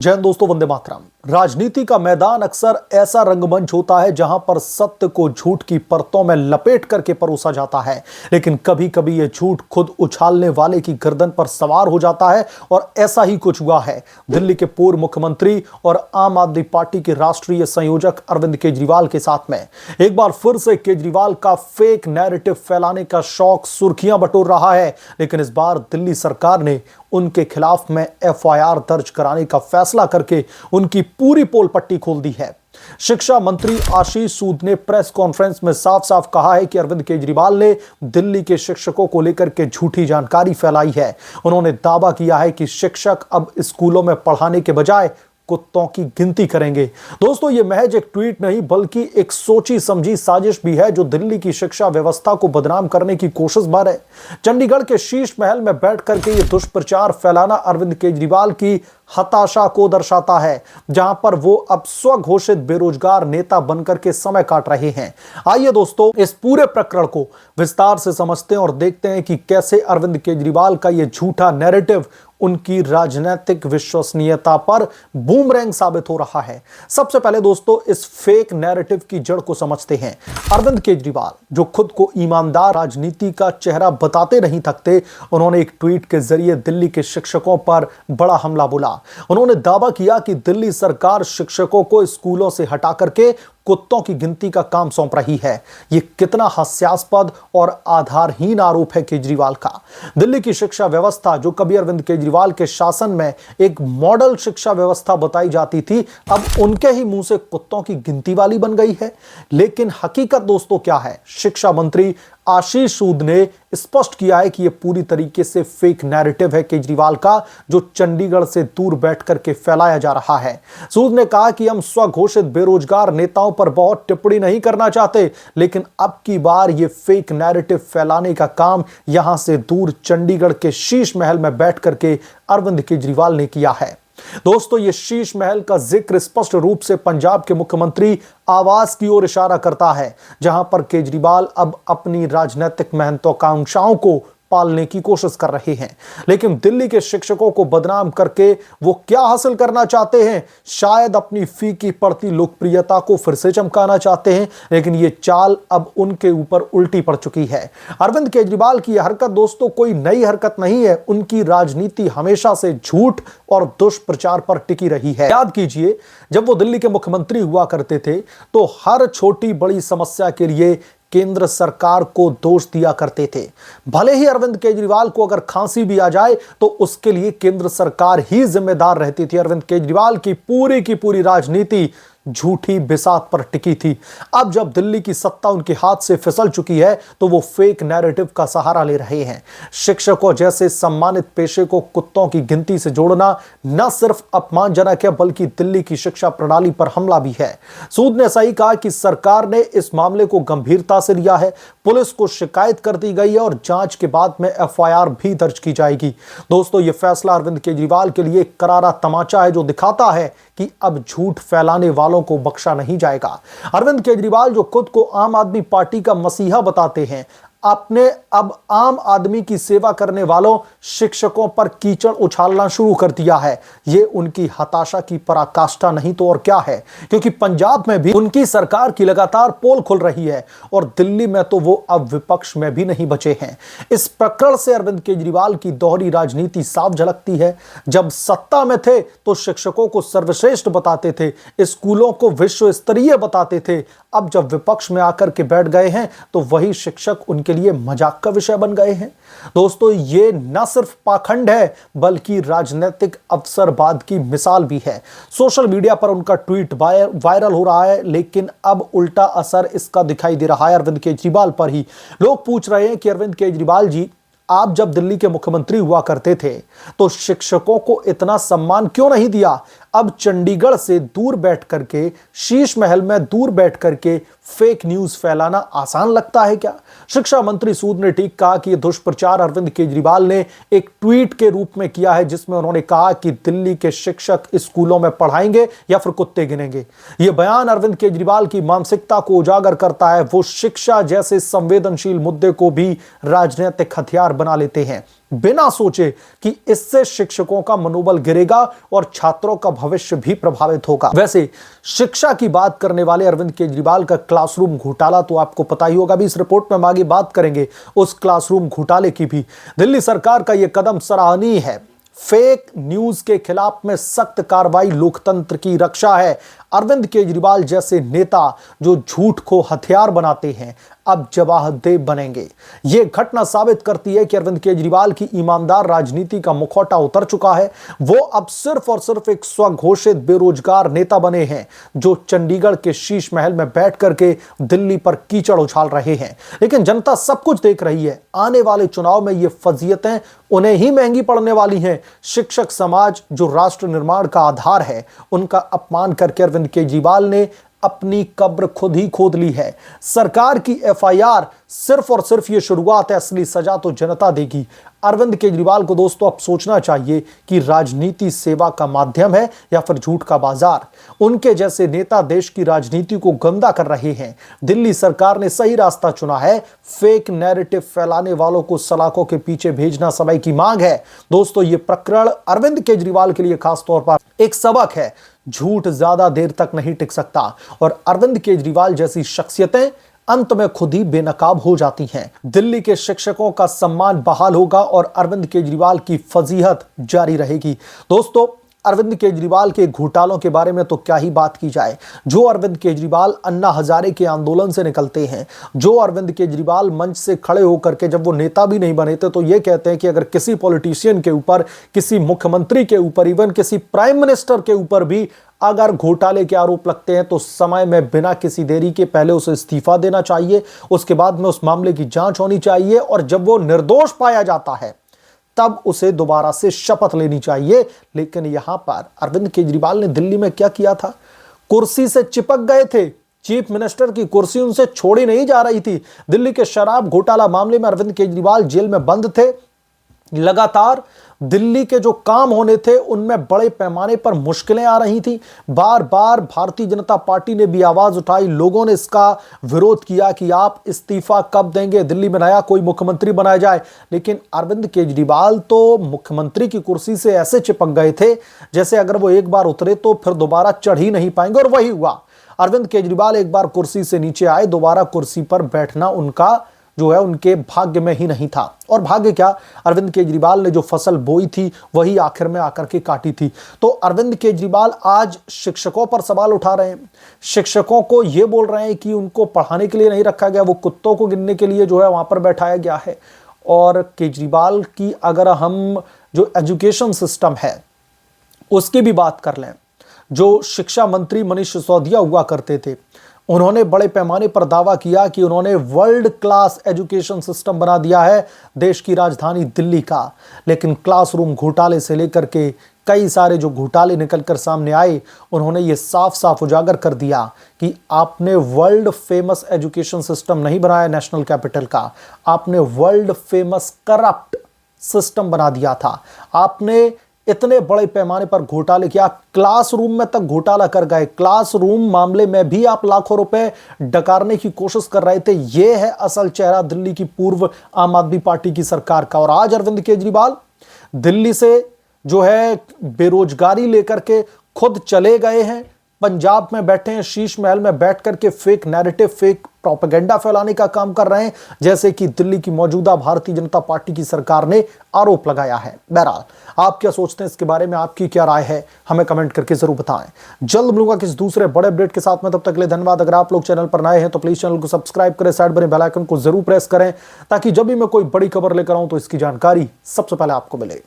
जय हिंद दोस्तों, वंदे मातरम। राजनीति का मैदान अक्सर ऐसा रंगमंच होता है जहां पर सत्य को झूठ की परतों में लपेट करके परोसा जाता है, लेकिन कभी कभी यह झूठ खुद उछालने वाले की गर्दन पर सवार हो जाता है। और ऐसा ही कुछ हुआ है दिल्ली के पूर्व मुख्यमंत्री और आम आदमी पार्टी के राष्ट्रीय संयोजक अरविंद केजरीवाल के साथ में। एक बार फिर से केजरीवाल का फेक नैरेटिव फैलाने का शौक सुर्खियां बटोर रहा है, लेकिन इस बार दिल्ली सरकार ने उनके खिलाफ में एफआईआर दर्ज कराने का फैसला करके उनकी पूरी पोल पट्टी खोल दी है। शिक्षा मंत्री आशीष सूद ने प्रेस कॉन्फ्रेंस में साफ साफ कहा है कि अरविंद केजरीवाल ने दिल्ली के शिक्षकों को लेकर के झूठी जानकारी फैलाई है। उन्होंने दावा किया है कि शिक्षक अब स्कूलों में पढ़ाने के बजाय कुत्तों की गिनती करेंगे। दोस्तों, यह महज एक ट्वीट नहीं बल्कि एक सोची समझी साजिश भी है जो दिल्ली की शिक्षा व्यवस्था को बदनाम करने की कोशिश भर है। चंडीगढ़ के शीश महल में बैठ करके यह दुष्प्रचार फैलाना अरविंद केजरीवाल की हताशा को दर्शाता है, जहां पर वो अब स्वघोषित बेरोजगार नेता बनकर के समय काट रहे हैं। आइए दोस्तों, इस पूरे प्रकरण को विस्तार से समझते हैं और देखते हैं कि कैसे अरविंद केजरीवाल का यह झूठा नैरेटिव उनकी राजनीतिक विश्वसनीयता पर बूमरैंग साबित हो रहा है। सबसे पहले दोस्तों, इस फेक नैरेटिव की जड़ को समझते हैं। अरविंद केजरीवाल, जो खुद को ईमानदार राजनीति का चेहरा बताते नहीं थकते, उन्होंने एक ट्वीट के जरिए दिल्ली के शिक्षकों पर बड़ा हमला बोला। उन्होंने दावा किया कि दिल्ली सरकार शिक्षकों को स्कूलों से हटा करके कुत्तों की गिनती का काम सौंप रही है। यह कितना हास्यास्पद और आधारहीन आरोप है केजरीवाल का। दिल्ली की शिक्षा व्यवस्था, जो कभी अरविंद केजरीवाल के शासन में एक मॉडल शिक्षा व्यवस्था बताई जाती थी, अब उनके ही मुंह से कुत्तों की गिनती वाली बन गई है। लेकिन हकीकत दोस्तों क्या है? शिक्षा मंत्री आशीष सूद ने स्पष्ट किया है कि यह पूरी तरीके से फेक नैरेटिव है केजरीवाल का, जो चंडीगढ़ से दूर बैठ करके फैलाया जा रहा है। सूद ने कहा कि हम स्वघोषित बेरोजगार नेताओं पर बहुत टिप्पणी नहीं करना चाहते, लेकिन अब की बार यह फेक नैरेटिव फैलाने का काम यहां से दूर चंडीगढ़ के शीश महल में बैठ करके अरविंद केजरीवाल ने किया है। दोस्तों, यह शीश महल का जिक्र स्पष्ट रूप से पंजाब के मुख्यमंत्री आवास की ओर इशारा करता है, जहां पर केजरीवाल अब अपनी राजनीतिक महत्वाकांक्षाओं को पालने की कोशिश कर रहे हैं। लेकिन दिल्ली के शिक्षकों को बदनाम करके वो क्या हासिल करना चाहते हैं? शायद अपनी फीकी पड़ती लोकप्रियता को फिर से चमकाना चाहते हैं, लेकिन ये चाल अब उनके ऊपर उल्टी पड़ चुकी है। अरविंद केजरीवाल की यह हरकत दोस्तों कोई नई हरकत नहीं है। उनकी राजनीति हमेशा से झूठ और दुष्प्रचार पर टिकी रही है। याद कीजिए, जब वो दिल्ली के मुख्यमंत्री हुआ करते थे तो हर छोटी बड़ी समस्या के लिए केंद्र सरकार को दोष दिया करते थे। भले ही अरविंद केजरीवाल को अगर खांसी भी आ जाए तो उसके लिए केंद्र सरकार ही जिम्मेदार रहती थी। अरविंद केजरीवाल की पूरी राजनीति झूठी बिसात पर टिकी थी। अब जब दिल्ली की सत्ता उनके हाथ से फिसल चुकी है तो वो फेक नैरेटिव का सहारा ले रहे हैं। शिक्षकों जैसे सम्मानित पेशे को कुत्तों की गिनती से जोड़ना न सिर्फ अपमानजनक है बल्कि दिल्ली की शिक्षा प्रणाली पर हमला भी है। सूद ने सही कहा कि सरकार ने इस मामले को गंभीरता से लिया है। पुलिस को शिकायत कर दी गई है और जांच के बाद में एफआईआर भी दर्ज की जाएगी। दोस्तों, यह फैसला अरविंद केजरीवाल के लिए एक करारा तमाचा है, जो दिखाता है कि अब झूठ फैलाने वालों को बख्शा नहीं जाएगा। अरविंद केजरीवाल, जो खुद को आम आदमी पार्टी का मसीहा बताते हैं, आपने अब आम आदमी की सेवा करने वालों शिक्षकों पर कीचड़ उछालना शुरू कर दिया है। यह उनकी हताशा की पराकाष्ठा नहीं तो और क्या है, क्योंकि पंजाब में भी उनकी सरकार की लगातार पोल खुल रही है और दिल्ली में तो वो अब विपक्ष में भी नहीं बचे हैं। इस प्रकरण से अरविंद केजरीवाल की दोहरी राजनीति साफ झलकती है। जब सत्ता में थे तो शिक्षकों को सर्वश्रेष्ठ बताते थे, स्कूलों को विश्व स्तरीय बताते थे। अब जब विपक्ष में आकर के बैठ गए हैं तो वही शिक्षक उनके लिए मजाक का विषय बन गए हैं। दोस्तों, ये न सिर्फ पाखंड है बल्कि राजनीतिक अवसरवाद की मिसाल भी है। सोशल मीडिया पर उनका ट्वीट वायरल हो रहा है, लेकिन अब उल्टा असर इसका दिखाई दे रहा है अरविंद केजरीवाल पर ही। लोग पूछ रहे हैं कि अरविंद केजरीवाल जी, आप जब दिल्ली के मुख्यमंत्री हुआ करते थे तो शिक्षकों को इतना सम्मान क्यों नहीं दिया? अब चंडीगढ़ से दूर बैठ करके, शीश महल में दूर बैठ करके फेक न्यूज फैलाना आसान लगता है क्या? शिक्षा मंत्री सूद ने ठीक कहा कि यह दुष्प्रचार अरविंद केजरीवाल ने एक ट्वीट के रूप में किया है, जिसमें उन्होंने कहा कि दिल्ली के शिक्षक स्कूलों में पढ़ाएंगे या फिर कुत्ते गिनेंगे। यह बयान अरविंद केजरीवाल की मानसिकता को उजागर करता है। वो शिक्षा जैसे संवेदनशील मुद्दे को भी राजनीतिक हथियार बना लेते हैं। बिना सोचे कि इससे शिक्षकों का मनोबल गिरेगा और छात्रों का भविष्य भी प्रभावित होगा। वैसे शिक्षा की बात करने वाले अरविंद केजरीवाल का क्लासरूम घोटाला तो आपको पता ही होगा। अभी इस रिपोर्ट में हम आगे बात करेंगे उस क्लासरूम घोटाले की भी। दिल्ली सरकार का यह कदम सराहनीय है। फेक न्यूज के खिलाफ में सख्त कार्रवाई लोकतंत्र की रक्षा है। अरविंद केजरीवाल जैसे नेता जो झूठ को हथियार बनाते हैं अब जवाबदेह बनेंगे। यह घटना साबित करती है कि अरविंद केजरीवाल की ईमानदार राजनीति का मुखौटा उतर चुका है। वो अब सिर्फ और सिर्फ एक स्वघोषित बेरोजगार नेता बने हैं जो चंडीगढ़ के शीश महल में बैठ करके दिल्ली पर कीचड़ उछाल रहे हैं। लेकिन जनता सब कुछ देख रही है। आने वाले चुनाव में ये फजीयतें उन्हें ही महंगी पड़ने वाली हैं। शिक्षक समाज जो राष्ट्र निर्माण का आधार है, उनका अपमान करके अरविंद केजरीवाल ने अपनी कब्र खुद ही खोद ली है। सरकार की एफआईआर सिर्फ और सिर्फ ये शुरुआत है, असली सजा तो जनता देगी। अरविंद केजरीवाल को दोस्तों अब सोचना चाहिए कि राजनीति सेवा का माध्यम है या फिर झूठ का बाजार। उनके जैसे नेता देश की राजनीति को गंदा कर रहे हैं। दिल्ली सरकार ने सही रास्ता चुना है। फेक नैरेटिव फैलाने वालों को सलाखों के पीछे भेजना समय की मांग है। दोस्तों ये प्रकरण अरविंद केजरीवाल के लिए खासतौर पर एक सबक है। झूठ ज्यादा देर तक नहीं टिक सकता और अरविंद केजरीवाल जैसी शख्सियतें अंत में खुद ही बेनकाब हो जाती हैं। दिल्ली के शिक्षकों का सम्मान बहाल होगा और अरविंद केजरीवाल की फजीहत जारी रहेगी। दोस्तों अरविंद केजरीवाल के घोटालों के बारे में तो क्या ही बात की जाए। जो अरविंद केजरीवाल अन्ना हजारे के आंदोलन से निकलते हैं, जो अरविंद केजरीवाल मंच से खड़े होकर के जब वो नेता भी नहीं बने थे तो ये कहते हैं कि अगर किसी पॉलिटिशियन के ऊपर, किसी मुख्यमंत्री के ऊपर, इवन किसी प्राइम मिनिस्टर के ऊपर भी अगर घोटाले के आरोप लगते हैं तो समय में बिना किसी देरी के पहले उसे इस्तीफा देना चाहिए, उसके बाद में उस मामले की जांच होनी चाहिए और जब वो निर्दोष पाया जाता है तब उसे दोबारा से शपथ लेनी चाहिए। लेकिन यहां पर अरविंद केजरीवाल ने दिल्ली में क्या किया था? कुर्सी से चिपक गए थे। चीफ मिनिस्टर की कुर्सी उनसे छोड़ी नहीं जा रही थी। दिल्ली के शराब घोटाला मामले में अरविंद केजरीवाल जेल में बंद थे। लगातार दिल्ली के जो काम होने थे उनमें बड़े पैमाने पर मुश्किलें आ रही थी। बार बार भारतीय जनता पार्टी ने भी आवाज उठाई, लोगों ने इसका विरोध किया कि आप इस्तीफा कब देंगे, दिल्ली में नया कोई मुख्यमंत्री बनाया जाए। लेकिन अरविंद केजरीवाल तो मुख्यमंत्री की कुर्सी से ऐसे चिपक गए थे जैसे अगर वो एक बार उतरे तो फिर दोबारा चढ़ ही नहीं पाएंगे। और वही हुआ। अरविंद केजरीवाल एक बार कुर्सी से नीचे आए, दोबारा कुर्सी पर बैठना उनका जो है उनके भाग्य में ही नहीं था। और भाग्य क्या, अरविंद केजरीवाल ने जो फसल बोई थी वही आखिर में आकर के काटी थी। तो अरविंद केजरीवाल आज शिक्षकों पर सवाल उठा रहे हैं। शिक्षकों को यह बोल रहे हैं कि उनको पढ़ाने के लिए नहीं रखा गया, वो कुत्तों को गिनने के लिए जो है वहां पर बैठाया गया है। और केजरीवाल की अगर हम जो एजुकेशन सिस्टम है उसकी भी बात कर लें, जो शिक्षा मंत्री मनीष सिसोदिया हुआ करते थे, उन्होंने बड़े पैमाने पर दावा किया कि उन्होंने वर्ल्ड क्लास एजुकेशन सिस्टम बना दिया है देश की राजधानी दिल्ली का। लेकिन क्लासरूम घोटाले से लेकर के कई सारे जो घोटाले निकलकर सामने आए, उन्होंने ये साफ साफ उजागर कर दिया कि आपने वर्ल्ड फेमस एजुकेशन सिस्टम नहीं बनाया नेशनल कैपिटल का, आपने वर्ल्ड फेमस करप्ट सिस्टम बना दिया था। आपने इतने बड़े पैमाने पर घोटाले किया, क्लासरूम में तक घोटाला कर गए। क्लासरूम मामले में भी आप लाखों रुपए डकारने की कोशिश कर रहे थे। यह है असल चेहरा दिल्ली की पूर्व आम आदमी पार्टी की सरकार का। और आज अरविंद केजरीवाल दिल्ली से जो है बेरोजगारी लेकर के खुद चले गए हैं, पंजाब में बैठे हैं, शीश महल में बैठ करके फेक नैरेटिव, फेक प्रोपेगेंडा फैलाने का काम कर रहे हैं, जैसे कि दिल्ली की मौजूदा भारतीय जनता पार्टी की सरकार ने आरोप लगाया है। बहरहाल आप क्या सोचते हैं इसके बारे में, आपकी क्या राय है, हमें कमेंट करके जरूर बताएं। जल्द मिलूंगा किसी दूसरे बड़े अपडेट के साथ में, तब तक के लिए धन्यवाद। अगर आप लोग चैनल पर नए हैं तो प्लीज चैनल को सब्सक्राइब करें, साइड बने बेल आइकन को जरूर प्रेस करें ताकि जब भी मैं कोई बड़ी खबर लेकर आऊं तो इसकी जानकारी सबसे पहले आपको मिले।